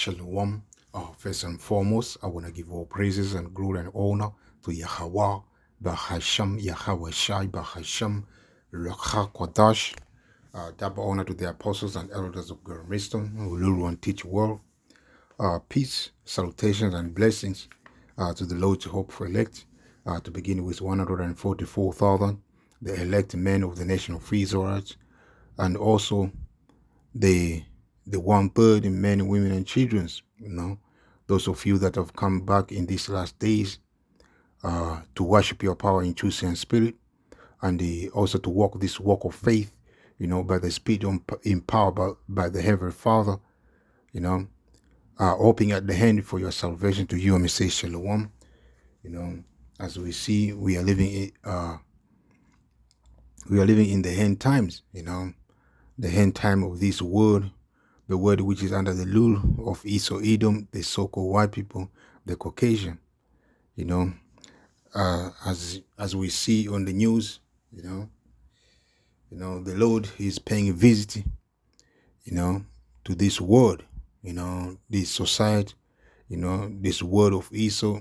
Shalom. First and foremost, I want to give all praises and glory and honor to Yahweh, Bahasham, Yahweh Shai, Bahasham, Rakha Kwadash. Double honor to the apostles and elders of God wisdom, who rule and teach world. Peace, salutations, and blessings to the Lord to hope for elect. To begin with 144,000, the elect men of the nation of Israel, and also the one third in men, women, and children. Those of you that have come back in these last days to worship your power in truth and spirit, and also to walk this walk of faith, by the Spirit empowered by the Heavenly Father, opening at the hand for your salvation. To you, I may say Shalom. As we see, we are living in the end times. The end time of this world, the world which is under the rule of Esau, Edom, the so-called white people, the Caucasian. As we see on the news, the Lord is paying a visit, to this world, this society, this world of Esau,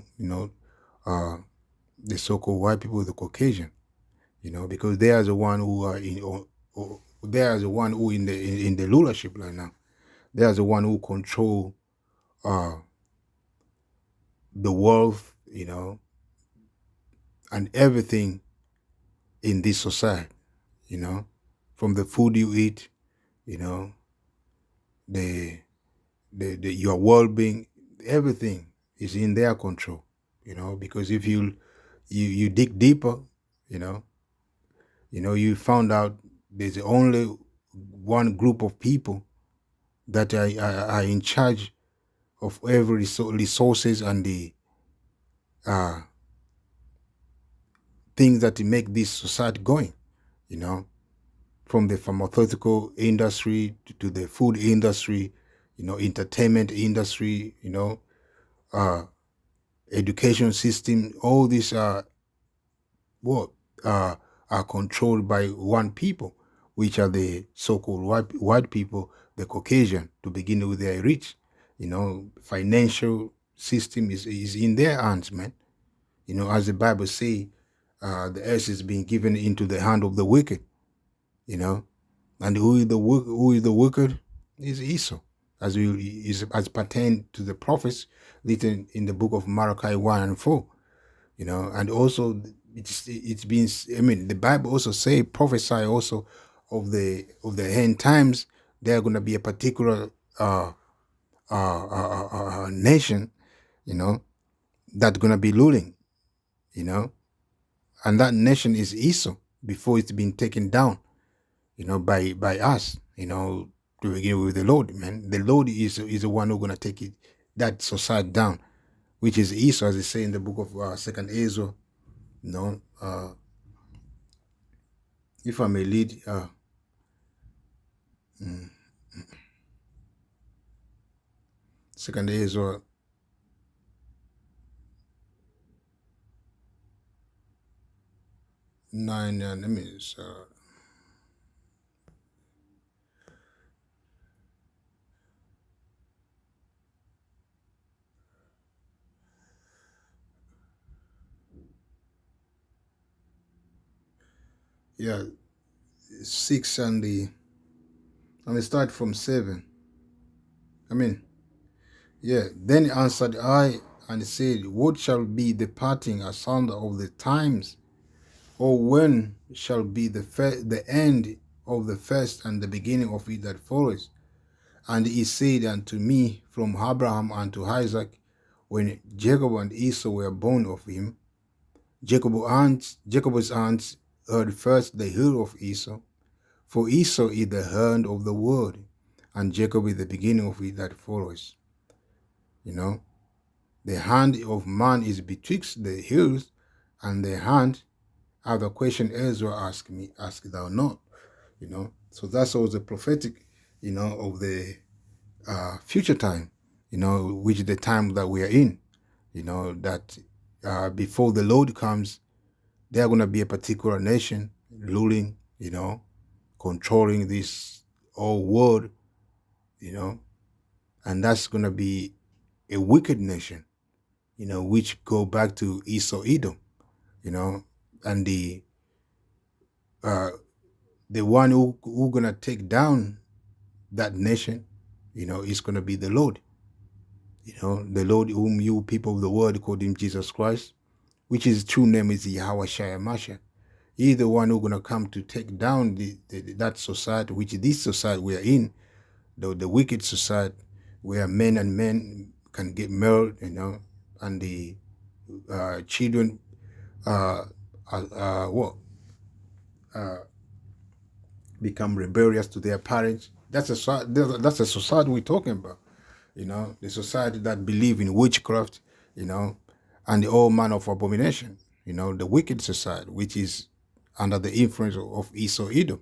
the so-called white people, the Caucasian, because they are the one who are they are the one who in the rulership right now. They are the one who control the wealth, and everything in this society, from the food you eat, the your well-being, everything is in their control, because if you dig deeper, you found out there's only one group of people that are in charge of every resources and the things that make this society going, from the pharmaceutical industry to the food industry, entertainment industry, education system. All these are controlled by one people, which are the so-called white people, the Caucasian. To begin with, they are rich. Financial system is in their hands, man. As the Bible say, the earth is being given into the hand of the wicked. And who is the wicked? Is Esau, as pertain to the prophets written in the book of Malachi 1 and 4. And also it's been. I mean, the Bible also say, prophesy also of the end times. There are going to be a particular nation, that's going to be ruling, and that nation is Esau before it's been taken down, by us, to begin with the Lord, man. The Lord is the one who's going to take that society down, which is Esau, as they say in the book of Second Ezra. If I may lead, Second Ezra 9, let me yeah, 6 and let me start from 7. Then answered I and said, what shall be the parting asunder of the times? Or when shall be the end of the first and the beginning of it that follows? And he said unto me, from Abraham unto Isaac, when Jacob and Esau were born of him. Jacob's aunts heard first the heel of Esau, for Esau is the hand of the world, and Jacob is the beginning of it that follows. The hand of man is betwixt the heels, and the hand of the question Ezra ask thou not. So that's all the prophetic, of the future time, which is the time that we are in, that before the Lord comes, there are going to be a particular nation ruling, controlling this whole world, and that's going to be a wicked nation, which go back to Esau, Edom, and uh, the one who going to take down that nation, is going to be the Lord. The Lord whom you people of the world called him Jesus Christ, which his true name is Yahweh Shai Mashiach. He's the one who's going to come to take down that society, which this society we are in, the wicked society, where men and men can get married, and the children become rebellious to their parents. That's a society we're talking about. The society that believe in witchcraft, and all manner of abomination. The wicked society, which is under the influence of Esau, Edom.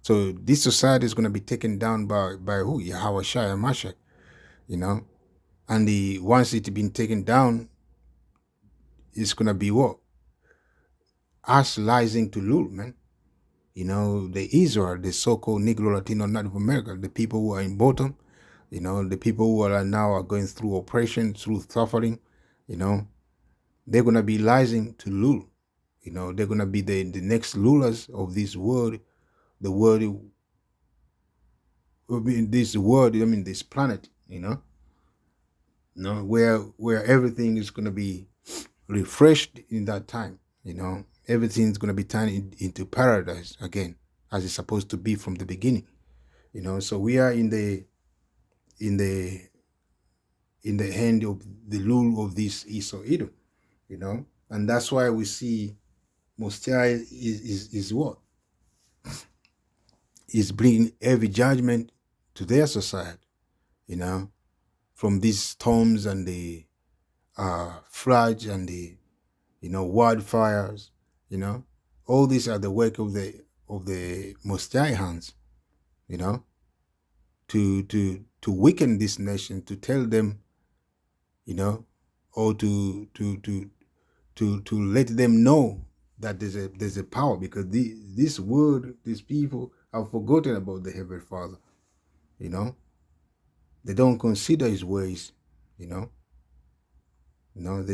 So this society is going to be taken down by who? Yahweh Shai and Mashiach. And once it's been taken down, it's going to be what? Us rising to rule, man. The Israel, the so-called Negro, Latino, Native American, the people who are in bottom, the people who are now are going through oppression, through suffering, they're going to be rising to rule. They're going to be the next rulers of this world, the world, this planet, where everything is going to be refreshed in that time, everything's going to be turned into paradise again, as it's supposed to be from the beginning, so we are in the hand of the rule of this Esau Edom, and that's why we see Mostai is what? Is bringing heavy judgment to their society, from these storms and the floods and the wildfires, all these are the work of the Most High hands, to weaken this nation, to tell them, or to let them know that there's a power, because this world, these people have forgotten about the Heavenly Father, they don't consider his ways, they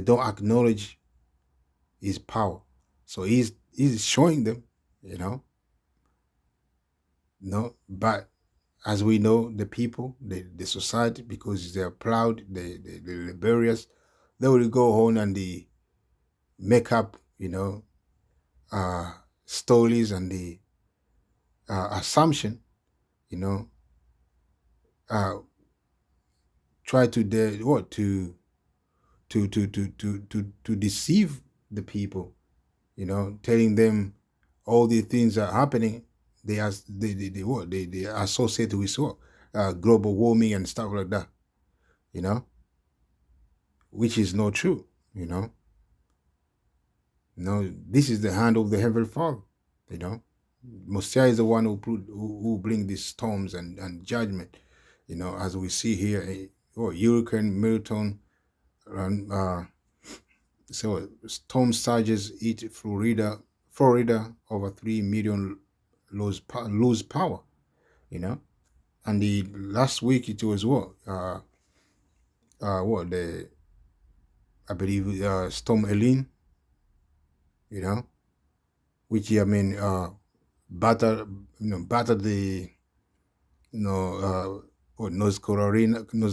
don't acknowledge his power. So he's showing them, but as we know, the people, the society, because they're proud, they're rebellious, they will go on and they make up, stories and the assumption, try to deceive the people, telling them all the things are happening. They associate with what? Global warming and stuff like that, which is not true, this is the hand of the Heavenly Father, Mosiah is the one who bring these storms and judgment, as we see here, Hurricane Milton, and so storm surges hit Florida, over 3 million lose power, and the last week it was what? I believe Storm Helene, which battered the North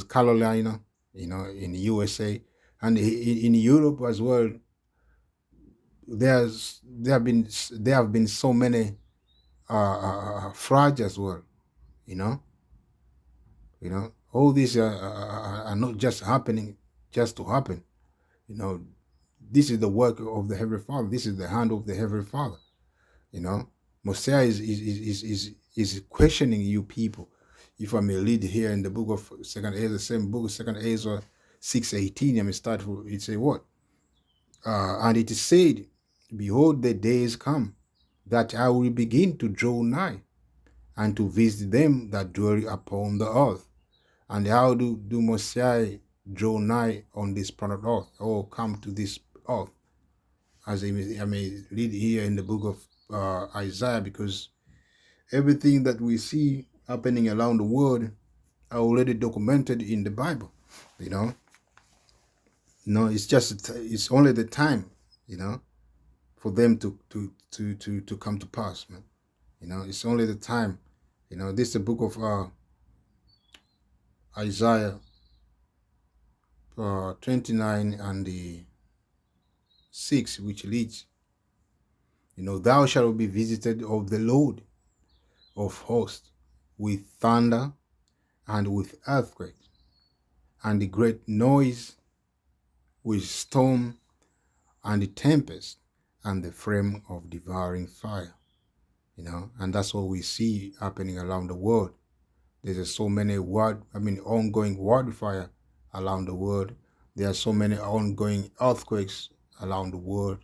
Carolina, in the USA, and in Europe as well. There have been so many floods as well, all these are not just happening just to happen, this is the work of the Heavenly Father. This is the hand of the Heavenly Father, Mosiah is questioning you people. If I may read here in the book of Second Ezra, same book, Second Ezra 6:18, I may start. It say what? And it is said, behold, the days come that I will begin to draw nigh, and to visit them that dwell upon the earth. And how do Mosiah draw nigh on this planet earth, or come to this earth? As I may read here in the book of Isaiah, because everything that we see happening around the world are already documented in the Bible. You know, no, it's only the time, for them to come to pass, man. It's only the time. This is the book of Isaiah 29 and the 6, which leads, thou shalt be visited of the Lord of hosts with thunder and with earthquake and the great noise, with storm and the tempest and the flame of devouring fire. And that's what we see happening around the world. There's so many ongoing wildfire around the world. There are so many ongoing earthquakes around the world.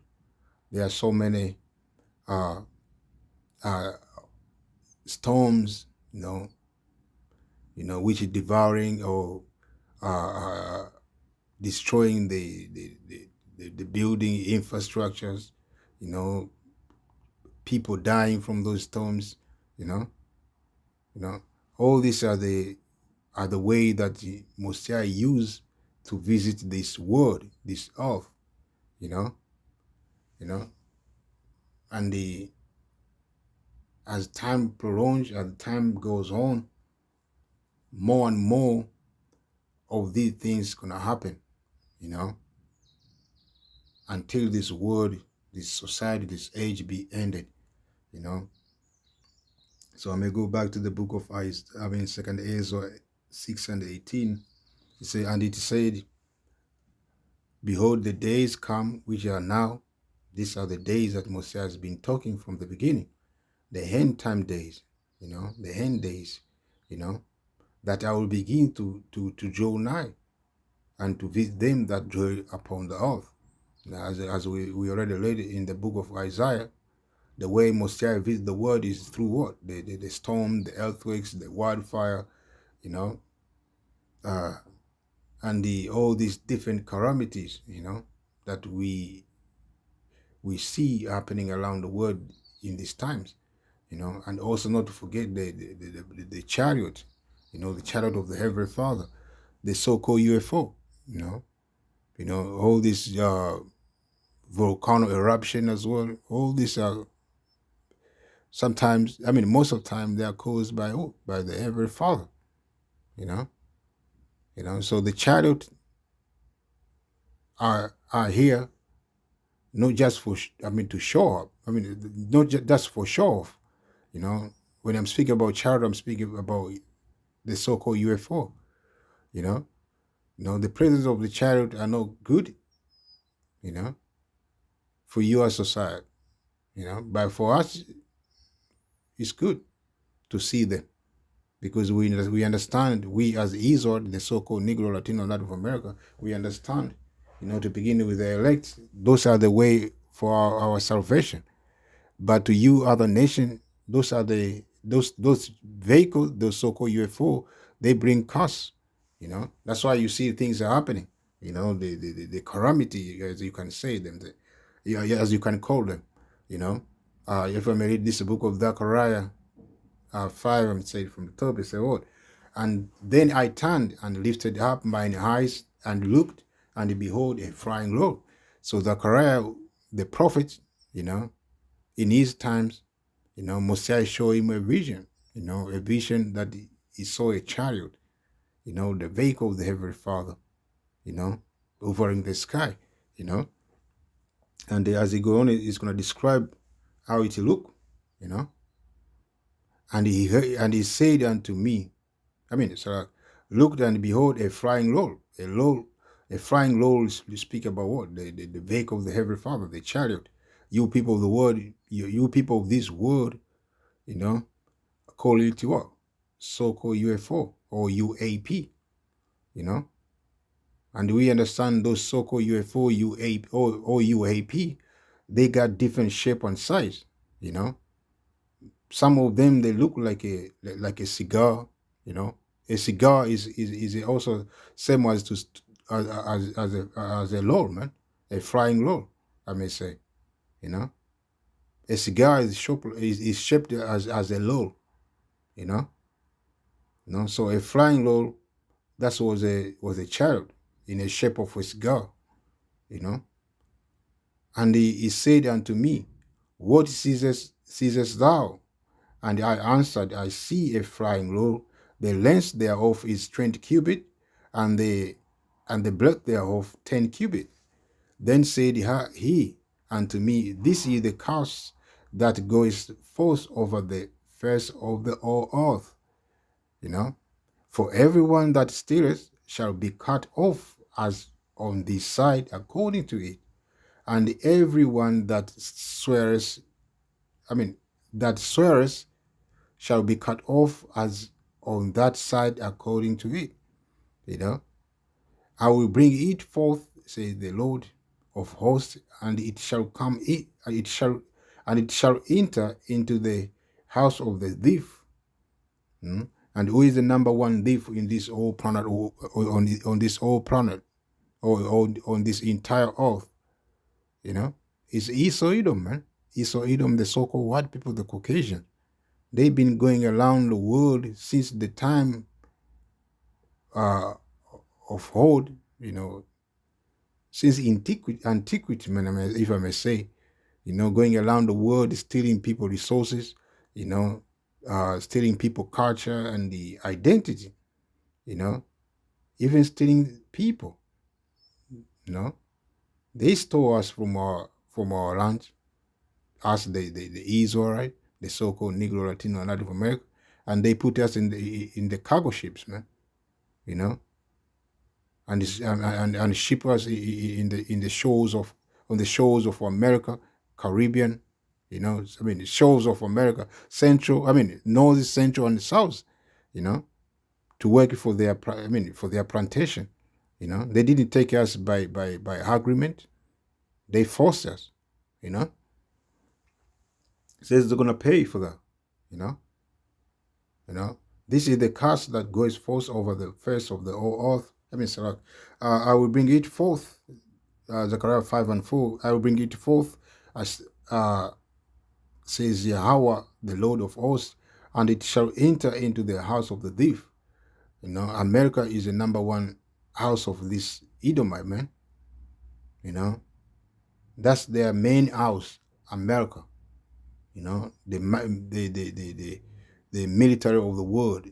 There are so many storms, which is devouring or destroying the building infrastructures, people dying from those storms, all these are the way that the Messiah used to visit this world, this earth, and as time prolongs, as time goes on, more and more of these things gonna happen, until this world, this society, this age be ended, So I may go back to the book of Isaiah, 2 Ezra 6 and 18. And it said, behold, the days come which are now. These are the days that Mosiah has been talking from the beginning. The end time days, the end days, that I will begin to draw nigh and to visit them that dwell upon the earth. As we already read in the book of Isaiah, the way Mosiah visits the world is through what? The storm, the earthquakes, the wildfire, and all these different calamities, that we see happening around the world in these times, and also not to forget the chariot, the chariot of the Heavenly Father, the so-called UFO, all this volcano eruption as well. All these are sometimes, most of the time, they are caused by the Heavenly Father, So the chariot are here not just for to show up. Not just for show off. When I'm speaking about chariot, I'm speaking about the so-called UFO. The presence of the chariot are not good. For you as society. But for us, it's good to see them, because we understand, we as Israel, the so-called Negro, Latino, Native America, we understand, to begin with, the elect, those are the way for our salvation. But to you, other nation, those are those vehicles, those so-called UFO, they bring costs. That's why you see things are happening. The calamity, as you can say them, as you can call them. If I may read this book of Zechariah 5, I'm saying from the top, it says, "Oh, and then I turned and lifted up mine eyes and looked, and behold, a flying roll." So Zechariah, the prophet, in his times, Mosiah showed him a vision, a vision that he saw a chariot, the vehicle of the Heavenly Father, hovering the sky, and as he go on, he's going to describe how it look, and he said unto me, looked, and behold, a flying roll. A flying roll speak about what? The vehicle of the Heavenly Father, the chariot. You people of the world, you people of this world, call it what? So-called UFO or UAP, and we understand those so-called UFO, UAP, or UAP, they got different shape and size, Some of them, they look like a cigar, A cigar is also same as a lol, man, a flying lol, I may say, A cigar is shaped as a lol, So a flying lord, that was a child in the shape of his girl, you know. And he said unto me, what seest thou? And I answered, I see a flying lord, the length thereof is 20 cubit, and the breadth thereof 10 cubit. Then said he unto me, this is the curse that goes forth over the face of the whole earth. For everyone that stealeth shall be cut off as on this side according to it, and everyone that swears shall be cut off as on that side according to it. I will bring it forth, says the Lord of hosts, and it shall come it shall enter into the house of the thief. And who is the number one thief in this whole planet, or on this whole planet, or on this entire earth? It's Esau Edom, man. Esau Edom, the so-called white people, the Caucasian. They've been going around the world since the time of old, since antiquity, man, if I may say, going around the world stealing people resources, stealing people culture and the identity, even stealing people, They stole us from our land, us the Israelite, the so-called Negro, Latino, and Native American, and they put us in the cargo ships, man, and ship us on the shores of America, Caribbean, the shores of America, North, Central, and the South, to work for their plantation. They didn't take us by agreement. They forced us. Says they're gonna pay for that. This is the curse that goes forth over the face of the whole earth. I will bring it forth. Zechariah 5:4. I will bring it forth as says Yahweh, the Lord of hosts, and it shall enter into the house of the thief. America is the number one house of this Edomite, man. That's their main house, America. The military of the world.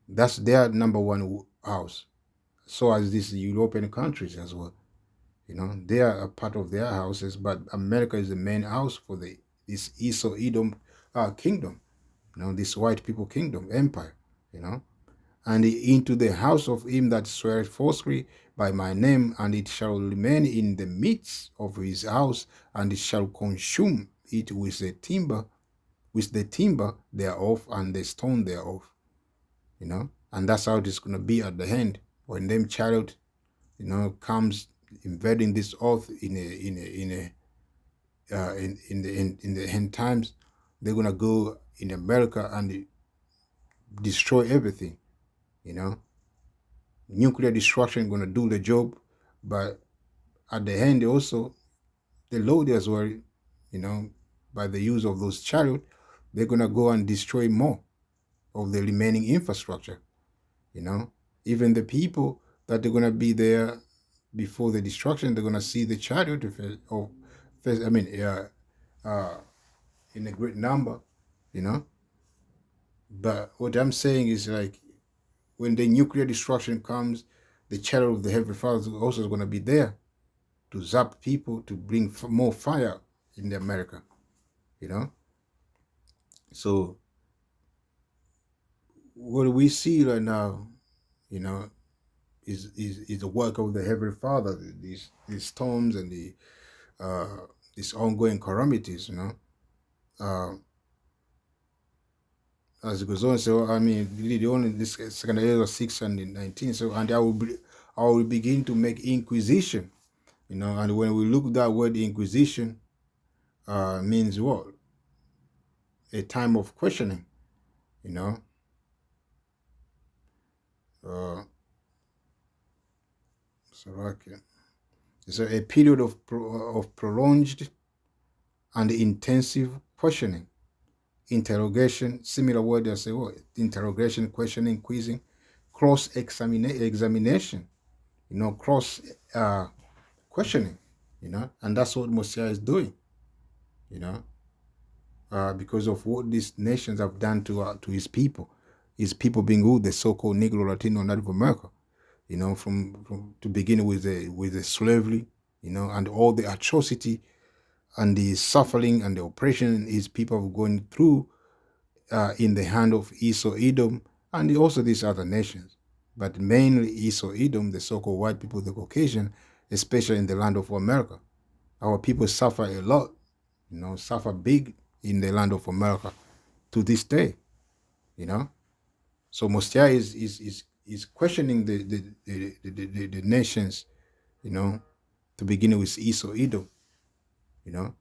That's their number one house. So as these European countries as well. They are a part of their houses, but America is the main house for this Esau Edom kingdom. This white people kingdom, empire. And into the house of him that sweareth falsely by my name, and it shall remain in the midst of his house, and it shall consume it with the timber thereof, and the stone thereof. And that's how it is going to be at the end when them child, comes invading this earth in the end times. They're going to go in America and destroy everything. Nuclear destruction going to do the job, but at the end also, the Lord as well, by the use of those chariots, they're going to go and destroy more of the remaining infrastructure. Even the people that they're going to be there before the destruction, they're going to see the chariot in a great number, But what I'm saying is, like, when the nuclear destruction comes, the chariot of the Heavenly Father also is going to be there to zap people, to bring more fire in America, So what we see right now, is the work of the Heavenly Father. These storms and these ongoing calamities, as it goes on. So the only this 2 Ezra 6 and 19. So and I will begin to make inquisition, and when we look at that word inquisition, means what? A time of questioning, So a period of prolonged and intensive questioning, interrogation, similar word I say, what? Interrogation, questioning, quizzing, examination, cross questioning, and that's what Mosiah is doing, you know, because of what these nations have done to his people being who the so-called Negro, Latino, Native America, from to begin with the slavery, and all the atrocity and the suffering and the oppression his people are going through in the hand of Esau, Edom, and also these other nations. But mainly Esau, Edom, the so-called white people, the Caucasian, especially in the land of America. Our people suffer a lot, suffer big in the land of America to this day, you know. So Mostia is questioning the nations, to begin with Esau, Edom, you know,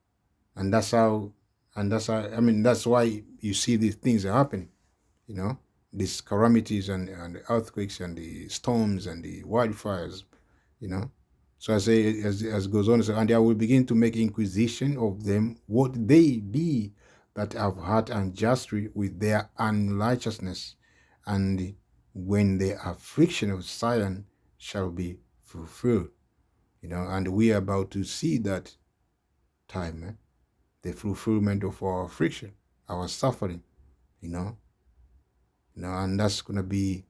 and I mean that's why you see these things are happening, these calamities and the earthquakes and the storms and the wildfires, you know. So I say, as goes on, and I will begin to make inquisition of them, what they be that have had unjustly with their unrighteousness, and when the affliction of Zion shall be fulfilled, and we are about to see that time, the fulfillment of our affliction, our suffering, you know, and that's gonna be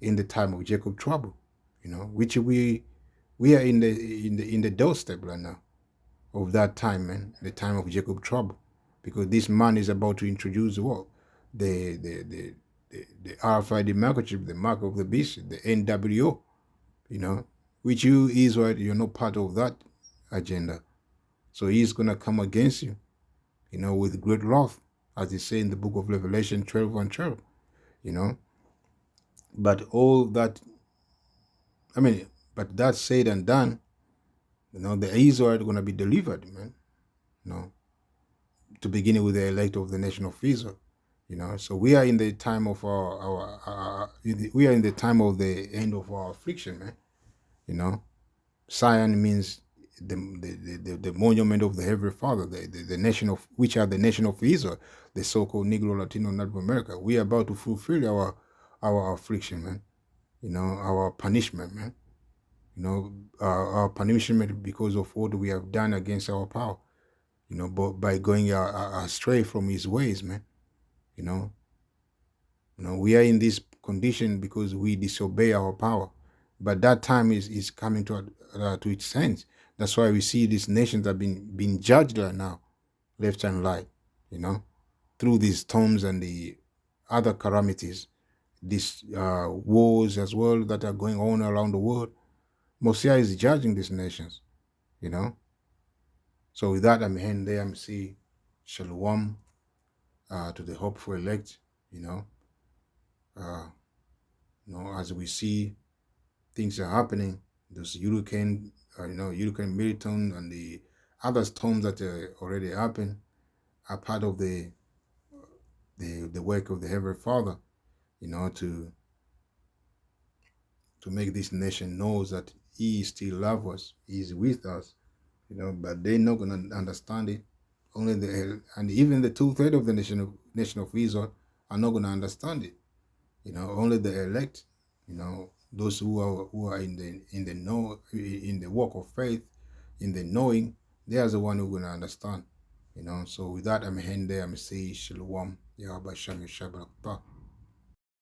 in the time of Jacob trouble, which we are in the doorstep right now of that time, man, the time of Jacob trouble, because this man is about to introduce what the RFID microchip, the mark of the beast, the NWO, which you Israel, you're not part of that agenda, so he's gonna come against you, with great wrath, as they say in the book of Revelation 12:12, but all that, I mean, but that said and done, the Israel are going to be delivered, man. To begin with the elect of the nation of Israel, So we are in the time of we are in the time of the end of our affliction, man. Zion means the monument of the Heavenly Father, the nation of which are the nation of Israel, the so-called Negro, Latino, Native America. We are about to fulfill our affliction, man. Our punishment, man. Our punishment because of what we have done against our power, but by going astray from his ways, man. We are in this condition because we disobey our power. But that time is coming to its end. That's why we see these nations have been judged right now, left and right, through these storms and the other calamities, these wars as well that are going on around the world. Mosiah is judging these nations, So with that, I'm here there. I'm see Shalom to the hopeful elect, as we see things are happening, those Hurricane, Hurricane Milton and the other storms that already happened are part of the work of the Heavenly Father, to make this nation knows that He still loves us, He is with us, but they're not gonna understand it. Only and even the 2/3 of the nation of Israel are not gonna understand it. Only the elect, those who are in the know, in the walk of faith, in the knowing, they are the one who gonna understand. So with that, I'm here there. I'm saying Shalom, Yahweh Shem Yeshabrakah.